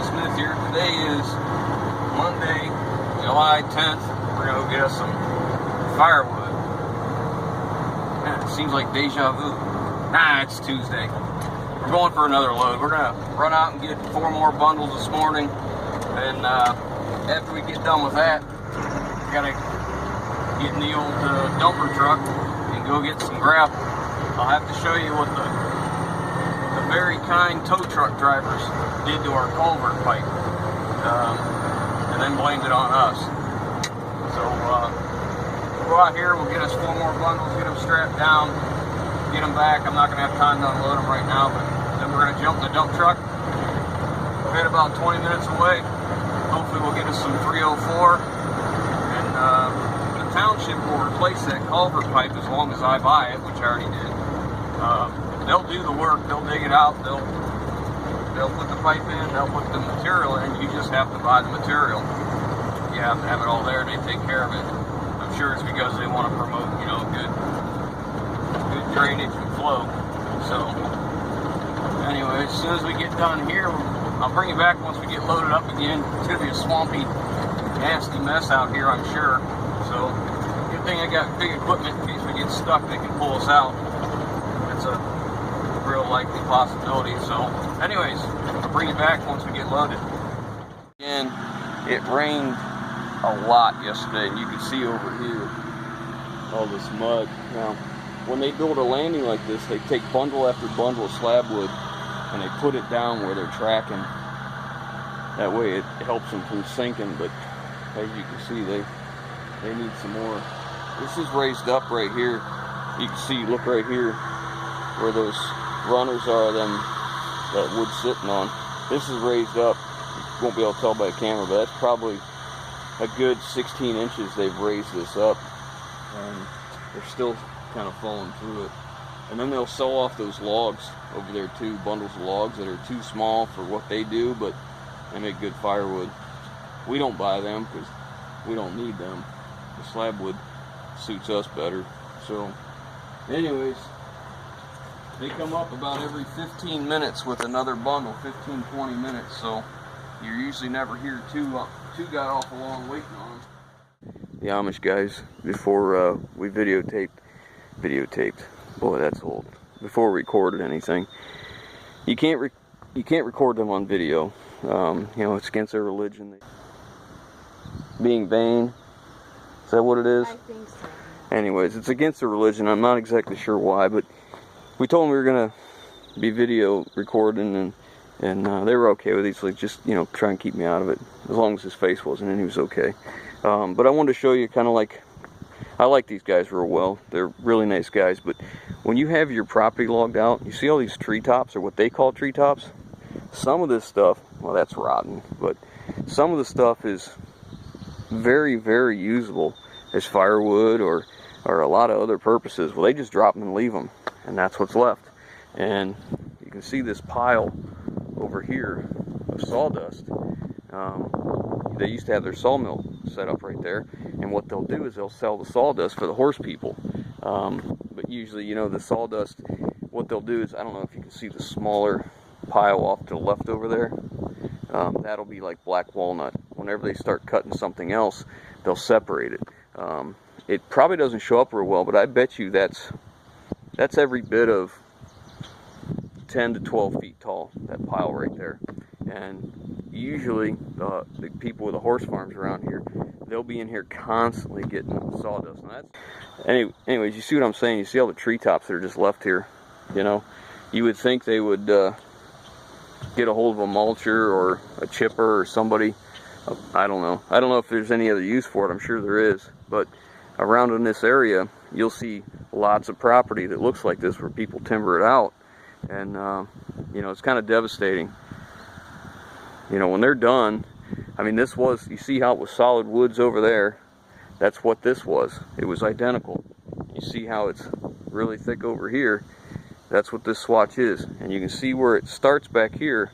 Smith here. Today is Monday, July 10th. We're going to go get us some firewood. Man, it seems like deja vu. Nah, it's Tuesday. We're going for another load. We're going to run out and get 4 more bundles this morning. And after we get done with that, we got to get in the old dumper truck and go get some gravel. I'll have to show you what the very kind tow truck drivers did to our culvert pipe, and then blamed it on us. So we'll go out here, we'll get us 4 more bundles, get them strapped down, get them back. I'm not going to have time to unload them right now, but then we're going to jump in the dump truck. We'll head about 20 minutes away. Hopefully we'll get us some 304, and the township will replace that culvert pipe as long as I buy it, which I already did. They'll do the work, they'll dig it out, they'll put the pipe in, they'll put the material in, you just have to buy the material. You have to have it all there and they take care of it. I'm sure it's because they want to promote, you know, good drainage and flow. So, anyway, as soon as we get done here, I'll bring you back once we get loaded up again. It's going to be a swampy, nasty mess out here, I'm sure. So, good thing I got big equipment in case we get stuck, they can pull us out. It's a real likely possibility. So anyways, I'll bring you back once we get loaded. Again, it rained a lot yesterday, and you can see over here all this mud. Now, when they build a landing like this, they take bundle after bundle of slab wood and they put it down where they're tracking. That way it helps them from sinking, but as you can see, they need some more. This is raised up right here. You can see, look right here where those runners are, that wood's sitting on. This is raised up. You won't be able to tell by the camera, but that's probably a good 16 inches they've raised this up, and they're still kind of falling through it. And then they'll sell off those logs over there too, bundles of logs that are too small for what they do, but they make good firewood. We don't buy them because we don't need them. The slab wood suits us better. So anyways, they come up about every 15 minutes with another bundle, 15-20 minutes, so you're usually never here two got awful long waiting on them. The Amish guys, before we videotaped, boy that's old, before we recorded anything, you can't record them on video. You know, it's against their religion. Being vain, is that what it is? I think so. Anyways, it's against their religion. I'm not exactly sure why, but we told them we were gonna be video recording, and they were okay with it. So like, just, you know, try and keep me out of it as long as his face wasn't in. He was okay. But I wanted to show you kind of like, I like these guys real well. They're really nice guys. But when you have your property logged out, you see all these treetops, or what they call treetops. Some of this stuff, well, that's rotten, but some of the stuff is very, very usable as firewood or a lot of other purposes. Well, they just drop them and leave them, and that's what's left. And you can see this pile over here of sawdust. They used to have their sawmill set up right there, and what they'll do is they'll sell the sawdust for the horse people. But usually, you know, the sawdust, what they'll do is, I don't know if you can see the smaller pile off to the left over there. That'll be like black walnut. Whenever they start cutting something else, they'll separate it. It probably doesn't show up real well, but I bet you that's every bit of 10 to 12 feet tall, that pile right there. And usually the people with the horse farms around here, they'll be in here constantly getting sawdust. And that's anyways, you see what I'm saying? You see all the treetops that are just left here. You know, you would think they would get a hold of a mulcher or a chipper or somebody. I don't know if there's any other use for it. I'm sure there is, but around in this area you'll see lots of property that looks like this where people timber it out, and you know, it's kind of devastating. You know, when they're done, I mean, this was, you see how it was solid woods over there, that's what this was. It was identical. You see how it's really thick over here, that's what this swatch is. And you can see where it starts back here.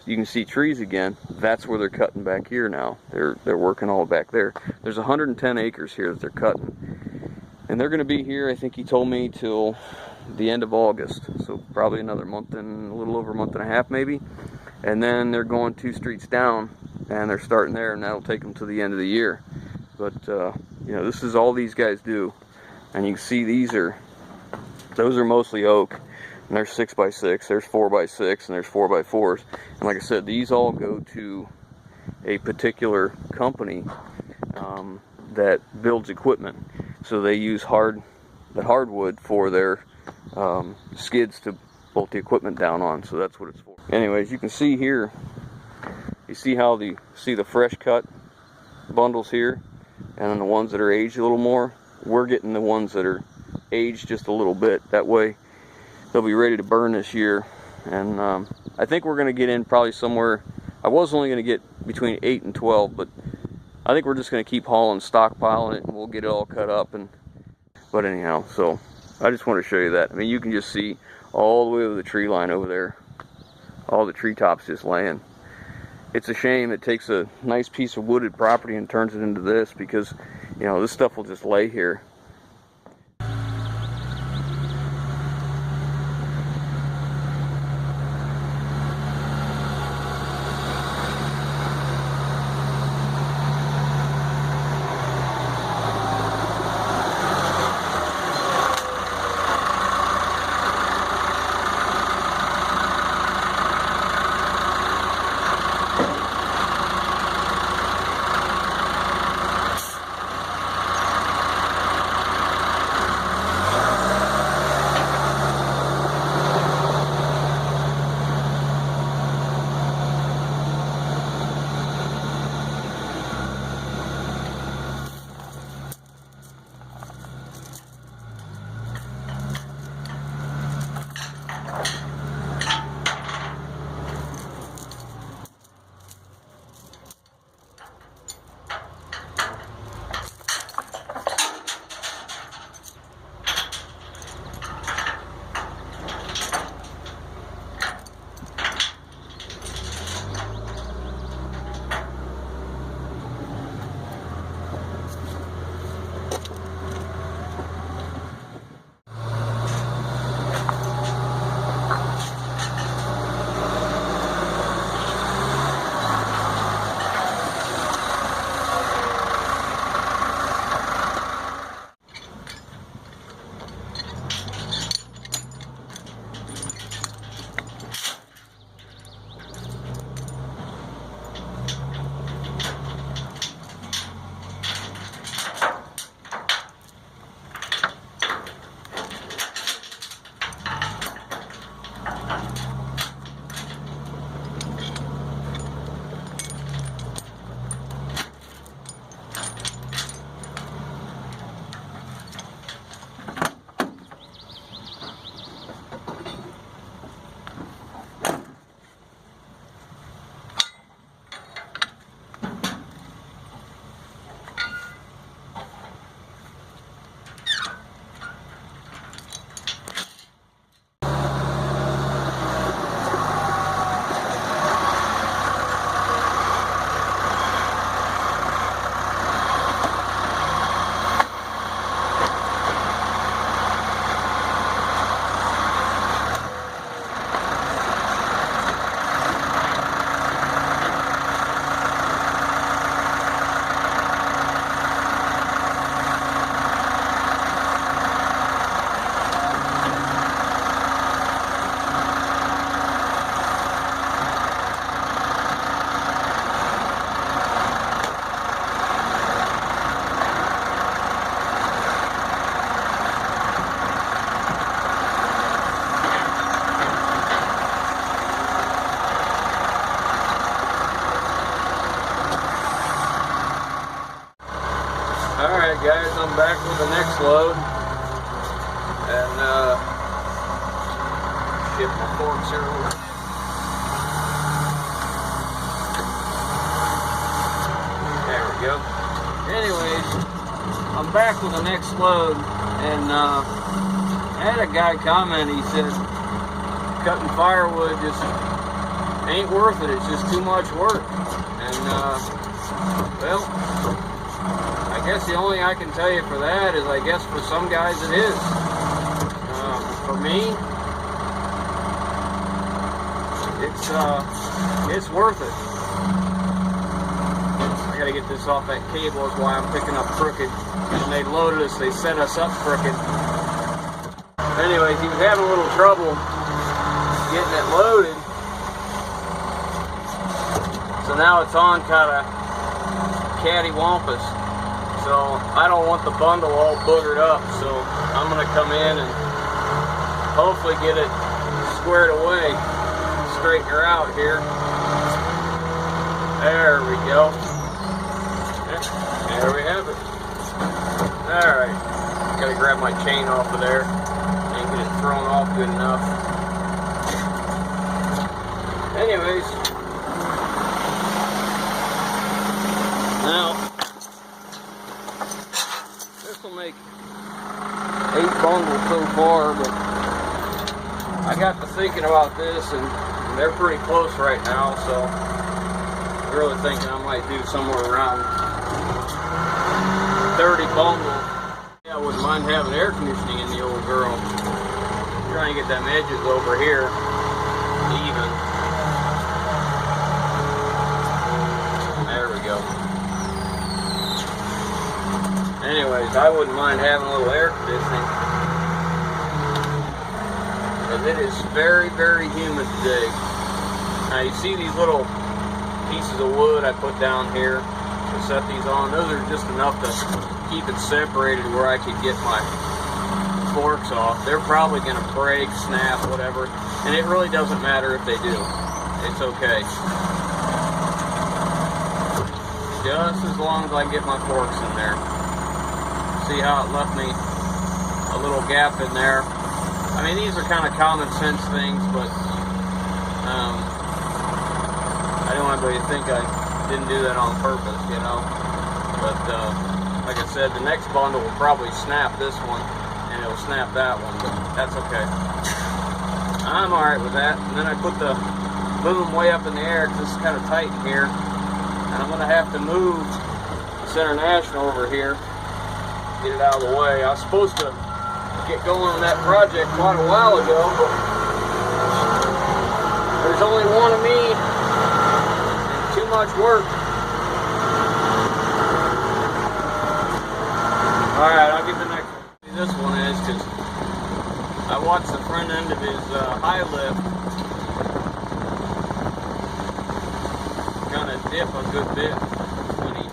You can see trees again. That's where they're cutting back here now. They're working all back there. There's 110 acres here that they're cutting, and they're going to be here, I think he told me, till the end of August. So probably another month and a little over a month and a half maybe. and then they're going 2 streets down, and they're starting there, and that'll take them to the end of the year. But you know, this is all these guys do, and you can see those are mostly oak, and there's 6x6, there's 4x6, and there's 4x4s, and like I said, these all go to a particular company that builds equipment. So they use the hardwood for their skids to bolt the equipment down on. So that's what it's for. Anyways, you can see here, you see how the fresh cut bundles here, and then the ones that are aged a little more. We're getting the ones that are aged just a little bit. That way they'll be ready to burn this year. And I think we're going to get in probably somewhere. I was only going to get between 8 and 12, but I think we're just going to keep hauling, stockpiling it, and we'll get it all cut up. But anyhow, so I just want to show you that. I mean, you can just see all the way over the tree line over there, all the treetops just laying. It's a shame it takes a nice piece of wooded property and turns it into this, because, you know, this stuff will just lay here. Alright guys, I'm back with the next load, and ship my forks here over. There we go. Anyways, I'm back with the next load, and I had a guy comment. He said cutting firewood just ain't worth it, it's just too much work. And well, I guess the only I can tell you for that is, I guess for some guys it is. For me, it's it's worth it. I gotta get this off that cable is why I'm picking up crooked. When they loaded us, they set us up crooked. Anyways, he was having a little trouble getting it loaded. So now it's on kind of cattywampus. So I don't want the bundle all boogered up. So I'm going to come in and hopefully get it squared away. Straighten her out here. There we go. There we have it. Alright. Gotta grab my chain off of there and get it thrown off good enough. Anyways. Now, this will make 8 bundles so far, but I got to thinking about this and they're pretty close right now, so I'm really thinking I might do somewhere around 30 bundles. Yeah, I wouldn't mind having air conditioning in the old girl. Trying to get them edges over here even. There we go. Anyways, I wouldn't mind having a little air conditioning. Because it is very, very humid today. Now you see these little pieces of wood I put down here to set these on. Those are just enough to keep it separated where I could get my forks off. They're probably going to break, snap, whatever. And it really doesn't matter if they do. It's okay. Just as long as I get my forks in there. See how it left me a little gap in there. I mean, these are kind of common sense things, but I don't want anybody to think I didn't do that on purpose, you know. But like I said, the next bundle will probably snap this one, and it will snap that one, but that's okay. I'm alright with that. And then I put the boom way up in the air because it's kind of tight in here. And I'm going to have to move this International over here. Get it out of the way. I was supposed to get going on that project quite a while ago, but there's only one of me and too much work. Alright, I'll get the next one. This one is because I watched the front end of his high lift kind of dip a good bit when he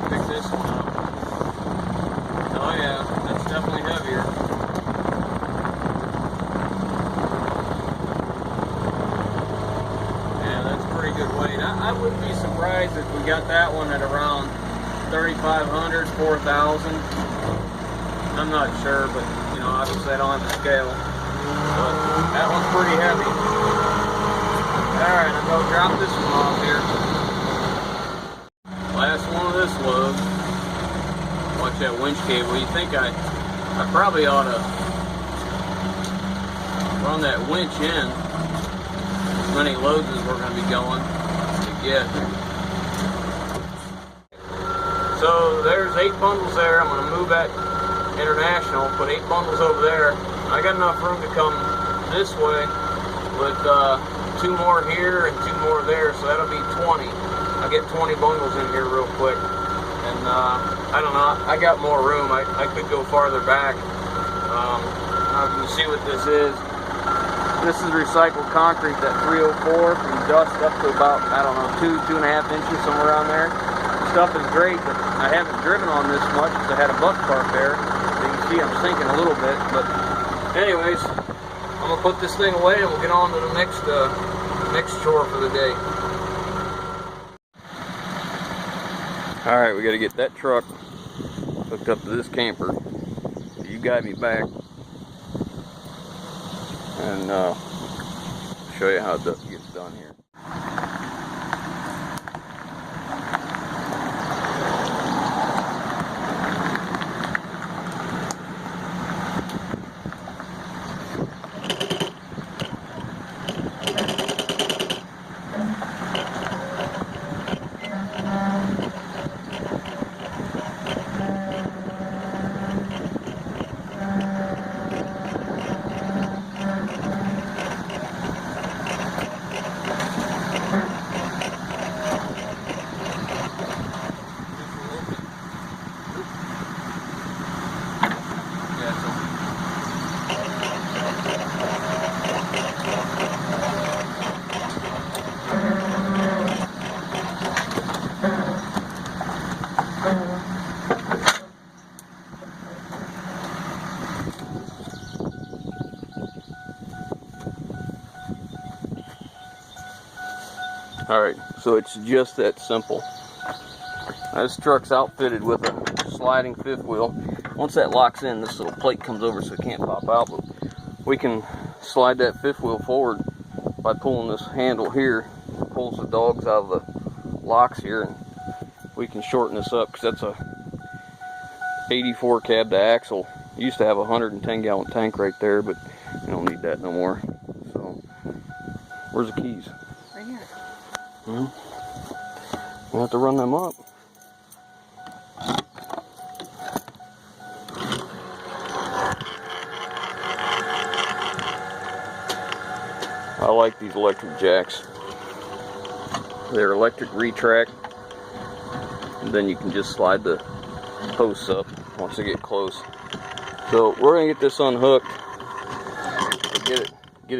picked this one up. Oh yeah, that's definitely heavier. Yeah, that's pretty good weight. I wouldn't be surprised if we got that one at around 3,500, 4,000. I'm not sure, but you know, obviously I don't have the scale. But that one's pretty heavy. Alright, I'm going to drop this one off here. Last one of this load. Watch that winch cable. You think I probably ought to run that winch in as many loads as we're going to be going to get. So there's 8 bundles there. I'm going to move that International, put 8 bundles over there. I got enough room to come this way with 2 more here and 2 more there, so that'll be 20. I'll get 20 bundles in here real quick. And I don't know, I got more room. I could go farther back. You can see what this is. This is recycled concrete, that 304 from dust up to about, I don't know, 2.5 inches, somewhere around there. The stuff is great, but I haven't driven on this much because I had a bus park there. So you can see I'm sinking a little bit. But anyways, I'm going to put this thing away and we'll get on to the next chore for the day. Alright, we got to get that truck hooked up to this camper. You guide me back and show you how it gets done here. Alright, so it's just that simple. This truck's outfitted with a sliding fifth wheel. Once that locks in, this little plate comes over so it can't pop out, but we can slide that fifth wheel forward by pulling this handle here. It pulls the dogs out of the locks here, and we can shorten this up because that's a 84 cab to axle. It used to have a 110 gallon tank right there, but we don't need that no more. So, where's the keys? Right here. We have to run them up. I like these electric jacks. They're electric retract, and then you can just slide the posts up once they get close. So we're gonna get this unhooked, get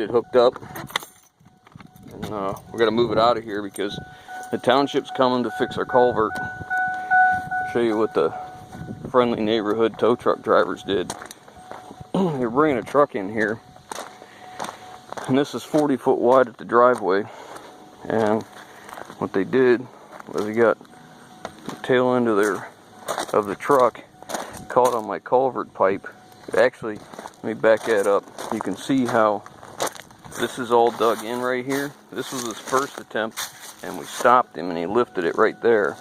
it hooked up, and we're gonna move it out of here because the township's coming to fix our culvert. I'll show you what the friendly neighborhood tow truck drivers did. They're bringing a truck in here, and this is 40 foot wide at the driveway, and what they did was they got the tail end of the truck caught on my culvert pipe. Actually, let me back that up. You can see how this is all dug in right here. This was his first attempt, and we stopped him and he lifted it right there.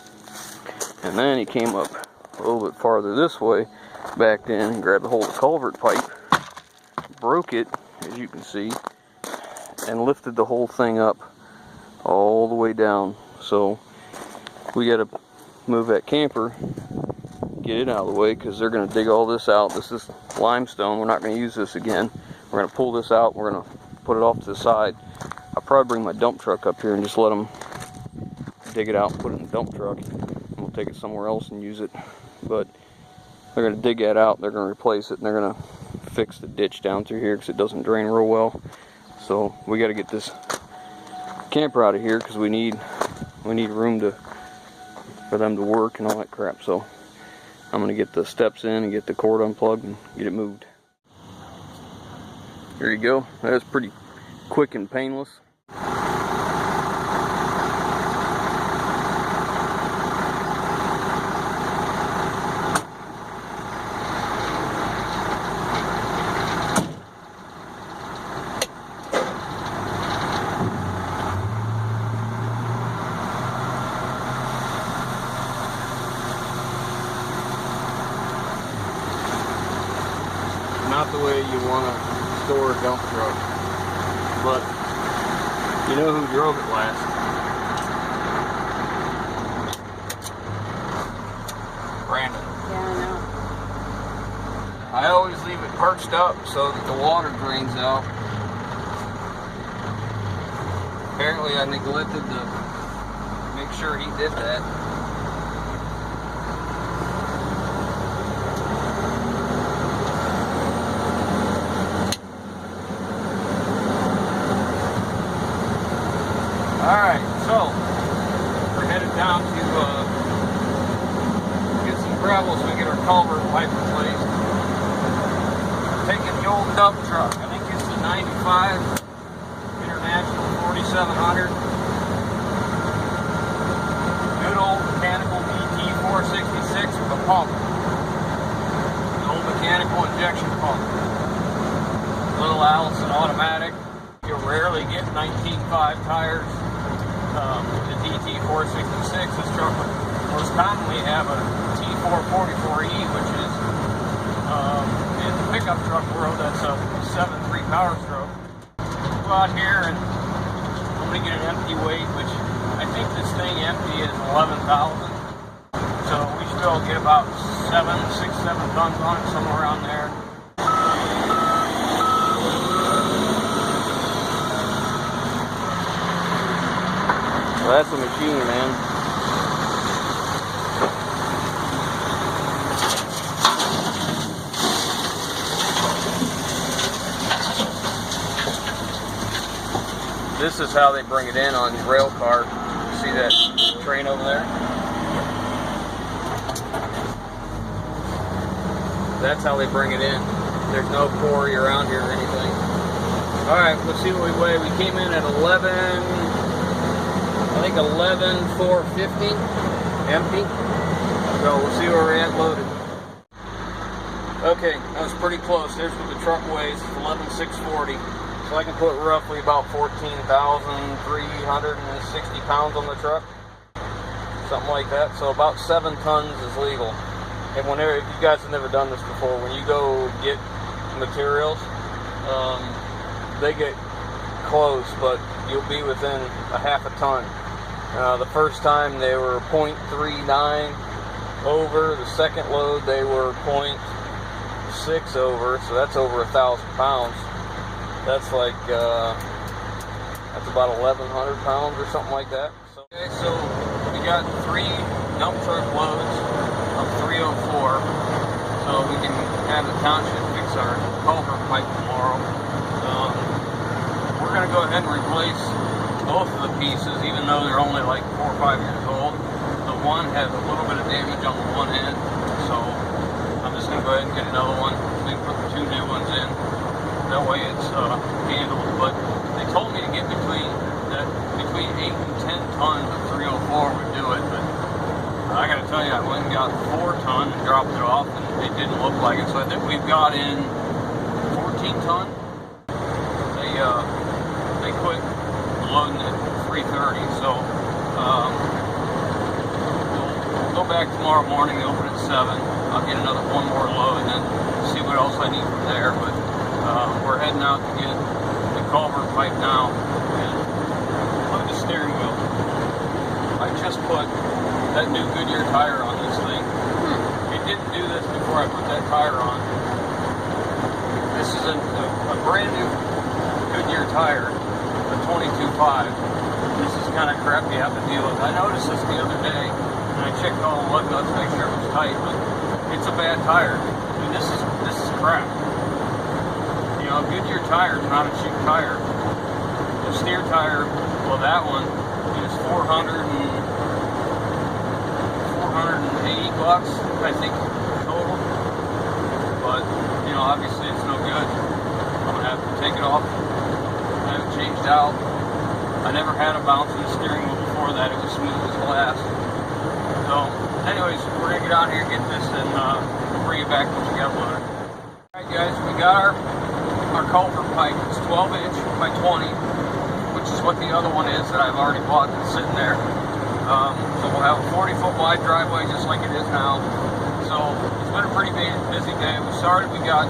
And then he came up a little bit farther this way, backed in and grabbed the whole culvert pipe, broke it, as you can see, and lifted the whole thing up all the way down. So we got to move that camper, get it out of the way, because they're going to dig all this out. This is limestone. We're not going to use this again. We're going to pull this out. We're going to put it off to the side. I'll probably bring my dump truck up here and just let them dig it out and put it in the dump truck, and we'll take it somewhere else and use it. But they're going to dig that out. They're going to replace it, and they're going to fix the ditch down through here because it doesn't drain real well. So we got to get this camper out of here because we need room for them to work and all that crap. So I'm going to get the steps in and get the cord unplugged and get it moved. There you go. That's pretty quick and painless. Not the way you want to store a dump truck, but you know who drove it last? Brandon. Yeah, I know. I always leave it perched up so that the water drains out. Apparently I neglected to make sure he did that. Alright, so we're headed down to get some gravel so we get our culvert pipe replaced. Taking the old dump truck. I think it's the 95 International 4700. Good old mechanical DT 466 with a pump. An old mechanical injection pump. Little Allison automatic. You rarely get 19.5 tires. The DT 466, this truck would most commonly have a T444E, which is in the pickup truck world, that's a 7.3 power stroke. Go out here and I'm going to get an empty weight, which I think this thing empty is 11,000. So we should be able to get about 7 tons on it, somewhere around there. Well, that's a machine, man. This is how they bring it in on the rail car. See that train over there? That's how they bring it in. There's no quarry around here or anything. Alright, let's see what we weigh. We came in at 11 think 11,450 empty. So we'll see where we're at loaded. Okay, that was pretty close. There's what the truck weighs, 11,640. So I can put roughly about 14,360 pounds on the truck. Something like that. So about 7 tons is legal. And whenever, if you guys have never done this before, when you go get materials, they get close, but you'll be within a half a ton. The first time they were 0.39 over. The second load they were 0.6 over, so that's over 1,000 pounds. That's like that's about 1,100 pounds or something like that. So, okay, so we got 3 dump truck loads of 304, so we can have the township fix our culvert pipe tomorrow. We're going to go ahead and replace both of the pieces, even though they're only like 4 or 5 years old. The one has a little bit of damage on the one end, so I'm just going to go ahead and get another one. We can put the 2 new ones in. That way it's handled. But they told me to get between 8 and 10 tons of 304 would do it, but I got to tell you, I went and got 4 ton and dropped it off, and it didn't look like it. So I think we've got in 14 ton. They quit loading at 3:30, so we'll go back tomorrow morning. They open at 7. I'll get one more load and then see what else I need from there. But we're heading out to get the culvert pipe now and look at the steering wheel. I just put that new Goodyear tire on this thing. It didn't do this before I put that tire on. This is a brand new Goodyear tire, a 22.5. This is kind of crappy to have to deal with. I noticed this the other day, and I checked all the lug nuts to make sure it was tight, but it's a bad tire. I mean, this is crap. You know, a Goodyear tire is not a cheap tire. The steer tire, well, that one is 480 bucks, I think, total. But, you know, obviously it's no good. I'm gonna have to take it off. I have it changed out. I never had a bounce in the steering wheel before that. It was smooth as glass. So, anyways, we're gonna get out here and get this, and bring it back once we got loaded. Alright guys, we got our culvert pipe. It's 12 inch by 20, which is what the other one is that I've already bought that's sitting there. So we'll have a 40-foot wide driveway just like it is now. So it's been a pretty busy day. We got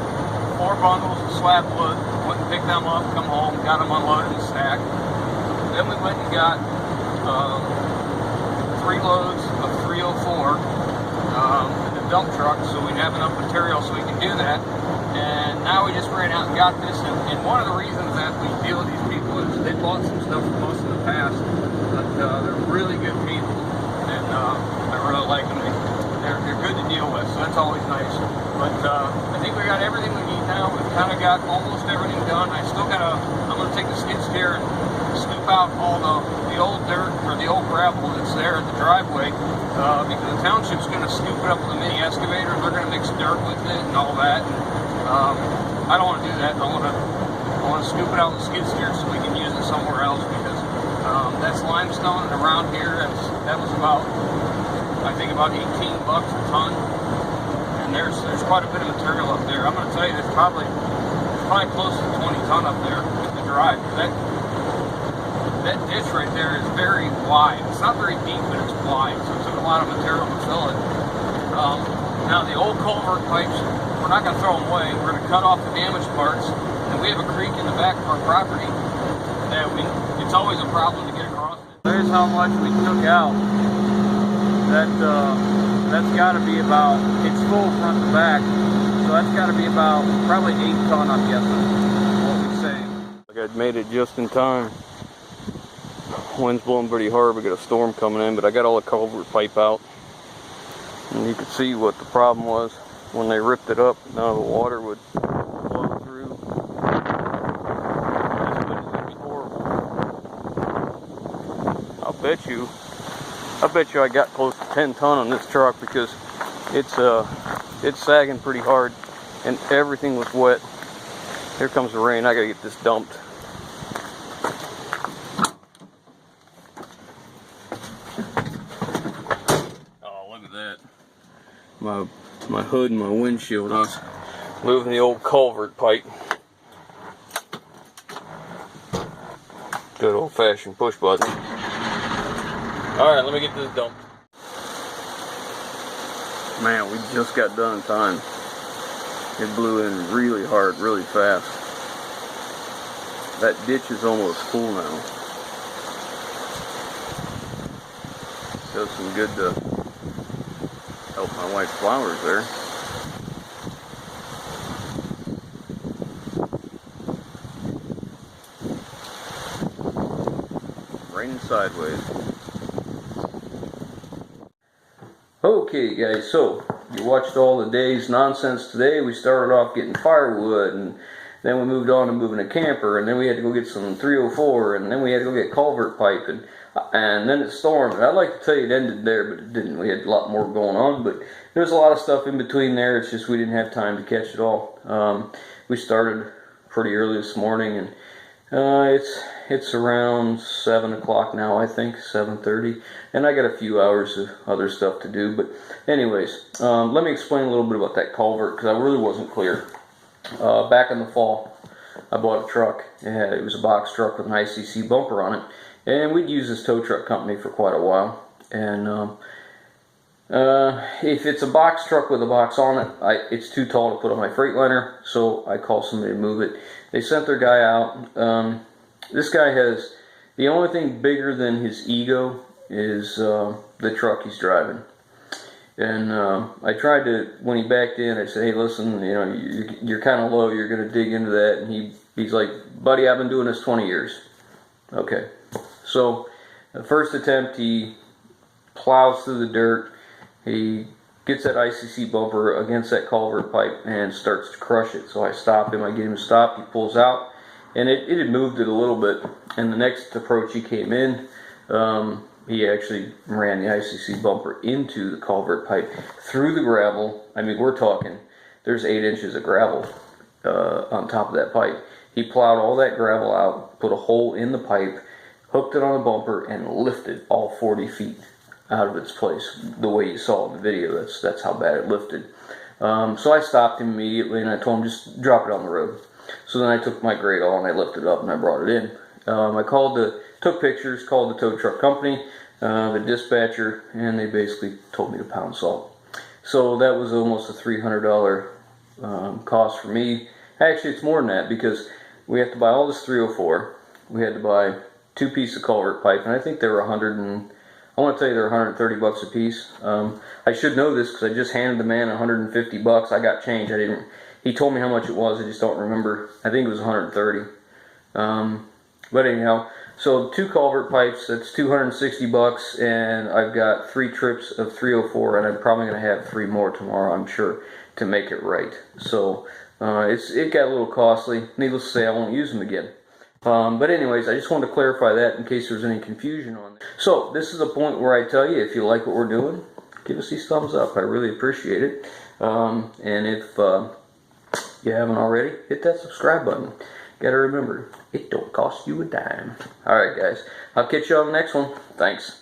4 bundles of slab wood, went and picked them up, come home, got them unloaded and stacked. Then we went and got 3 loads of 304 in the dump truck, so we'd have enough material so we can do that. And now we just ran out and got this, and one of the reasons that we deal with these people is they bought some stuff from us in the past, but they're really good people, and I really like them. They're good to deal with, so that's always nice. But I think we got everything we need now. We've kind of got almost everything done. I'm going to take the skid steer and scoop out all the old dirt or the old gravel that's there at the driveway, because the township's going to scoop it up with a mini excavator. They're going to mix dirt with it and all that. I don't want to do that. I want to scoop it out with the skid steer so we can use it somewhere else, because that's limestone, and around here that was about, I think, about 18 bucks a ton. And there's quite a bit of material up there. I'm going to tell you, there's probably close to 20 ton up there with the drive. That ditch right there is very wide. It's not very deep, but it's wide, so it took a lot of material to fill it. Now the old culvert pipes, we're not going to throw them away. We're going to cut off the damaged parts, and we have a creek in the back of our property that it's always a problem to get across. There's how much we took out. That's got to be about, it's full front to back, so that's got to be about probably 8 ton, I'm guessing, what we say. Like I made it just in time. Wind's blowing pretty hard. We got a storm coming in, but I got all the culvert pipe out, and you could see what the problem was. When they ripped it up, none of the water would flow through. This would be horrible. I bet you I got close to 10 ton on this truck, because it's sagging pretty hard, and everything was wet. Here comes the rain. I gotta get this dumped. my hood and my windshield. I was moving the old culvert pipe. Good old-fashioned push button. Alright, let me get this dumped. Man, we just got done in time. It blew in really hard, really fast. That ditch is almost full now. Does some good to help my wife's flowers there. Raining sideways. Okay guys, so you watched all the day's nonsense today. We started off getting firewood, and then we moved on to moving a camper, and then we had to go get some 304, and then we had to go get culvert pipe, and then it stormed. And I'd like to tell you it ended there, but it didn't. We had a lot more going on, but there's a lot of stuff in between there. It's just we didn't have time to catch it all. We started pretty early this morning, and it's around 7 o'clock now, I think, 7:30, and I got a few hours of other stuff to do. But anyways, let me explain a little bit about that culvert, because I really wasn't clear. Back in the fall, I bought a truck. It was a box truck with an ICC bumper on it, and we'd used this tow truck company for quite a while. And if it's a box truck with a box on it, it's too tall to put on my Freightliner, so I call somebody to move it. They sent their guy out. This guy has, the only thing bigger than his ego is the truck he's driving. And I tried to, when he backed in, I said, hey, listen, you know, you're kind of low, you're going to dig into that. And he's like, buddy, I've been doing this 20 years. Okay. So the first attempt, he plows through the dirt. He gets that ICC bumper against that culvert pipe and starts to crush it. So I stop him, I get him to stop, he pulls out, and it had moved it a little bit. And the next approach he came in, he actually ran the ICC bumper into the culvert pipe, through the gravel. I mean, we're talking, there's 8 inches of gravel on top of that pipe. He plowed all that gravel out, put a hole in the pipe, hooked it on the bumper, and lifted all 40 feet out of its place. The way you saw in the video, that's how bad it lifted. So I stopped him immediately, and I told him, just drop it on the road. So then I took my grade all, and I lifted it up, and I brought it in. I took pictures, called the tow truck company, the dispatcher, and they basically told me to pound salt. So that was almost a $300 cost for me. Actually, it's more than that, because we have to buy all this 304. We had to buy 2 pieces of culvert pipe, and I think they were I want to tell you they're 130 bucks a piece. I should know this because I just handed the man 150 bucks. I got change. He told me how much it was. I just don't remember. I think it was 130. But anyhow, so 2 culvert pipes, that's 260 bucks, and I've got 3 trips of 304, and I'm probably going to have 3 more tomorrow, I'm sure, to make it right. So it got a little costly. Needless to say, I won't use them again. But anyways, I just wanted to clarify that in case there's any confusion on it. So this is a point where I tell you, if you like what we're doing, give us these thumbs up. I really appreciate it. And if you haven't already, hit that subscribe button. Gotta remember, it don't cost you a dime. Alright guys, I'll catch you on the next one. Thanks.